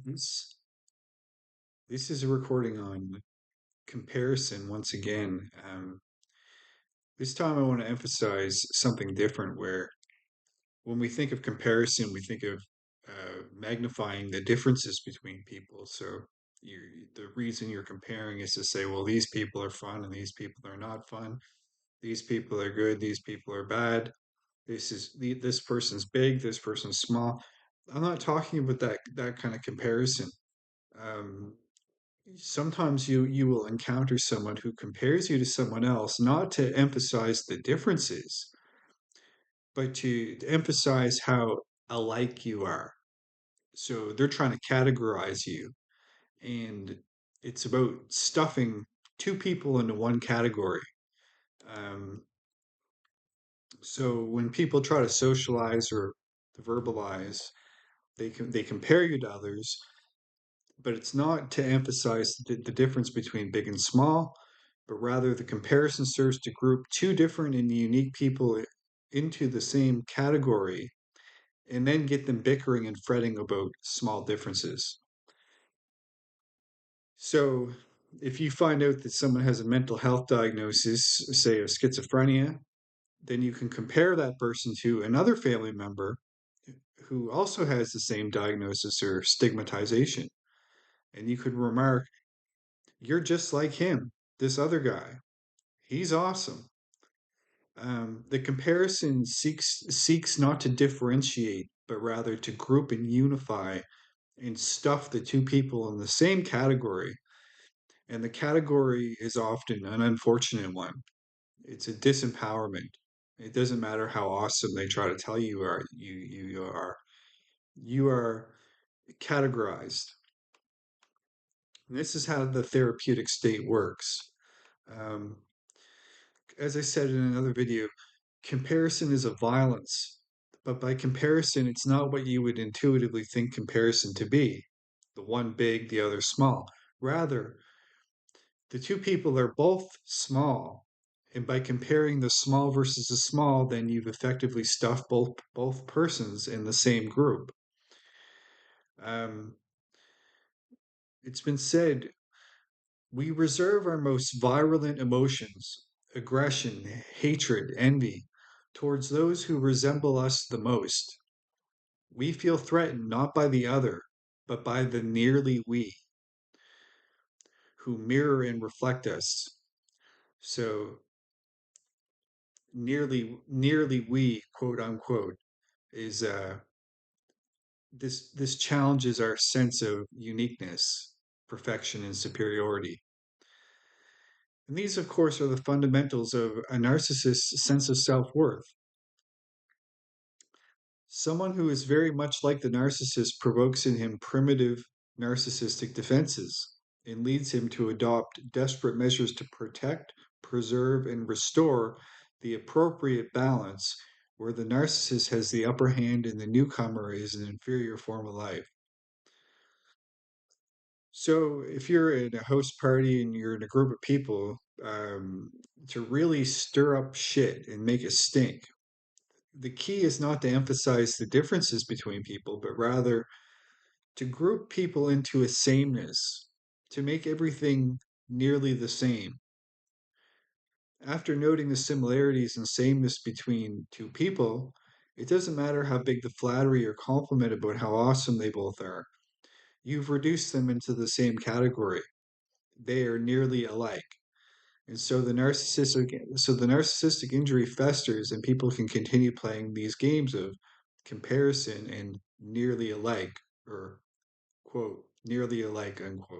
This this is a recording on comparison once again. This time I want to emphasize something different where when we think of comparison, we think of magnifying the differences between people. So you, the reason you're comparing is to say, well, these people are fun and these people are not fun. These people are good, these people are bad. This person's big, this person's small. I'm not talking about that kind of comparison. Um, Sometimes you will encounter someone who compares you to someone else not to emphasize the differences but to emphasize how alike you are. So they're trying to categorize you, and it's about stuffing two people into one category. um, so when people try to socialize or verbalize, they compare you to others, but it's not to emphasize the difference between big and small, but rather the comparison serves to group two different and unique people into the same category and then get them bickering and fretting about small differences. So if you find out that someone has a mental health diagnosis, say of schizophrenia, then you can compare that person to another family member who also has the same diagnosis or stigmatization. And you could remark, you're just like him, this other guy. He's awesome. The comparison seeks not to differentiate, but rather to group and unify and stuff the two people in the same category. And the category is often an unfortunate one. It's a disempowerment. It doesn't matter how awesome they try to tell you are. You are categorized. And this is how the therapeutic state works. Um, as I said in another video, comparison is a violence, but by comparison, it's not what you would intuitively think comparison to be, the one big, the other small. Rather, the two people are both small, and by comparing the small versus the small, then you've effectively stuffed both persons in the same group. Um, it's been said we reserve our most virulent emotions, aggression, hatred, envy, towards those who resemble us the most. We feel threatened not by the other, but by the nearly we, who mirror and reflect us. So nearly we, quote unquote, is this challenges our sense of uniqueness, perfection, and superiority. And these, of course, are the fundamentals of a narcissist's sense of self-worth. Someone who is very much like the narcissist provokes in him primitive narcissistic defenses and leads him to adopt desperate measures to protect, preserve, and restore the appropriate balance where the narcissist has the upper hand and the newcomer is an inferior form of life. So, if you're in a host party and you're in a group of people, to really stir up shit and make it stink, the key is not to emphasize the differences between people, but rather to group people into a sameness, to make everything nearly the same. After noting the similarities and sameness between two people, it doesn't matter how big the flattery or compliment about how awesome they both are. You've reduced them into the same category. They are nearly alike. And so the narcissistic injury festers and people can continue playing these games of comparison and nearly alike or quote nearly alike unquote.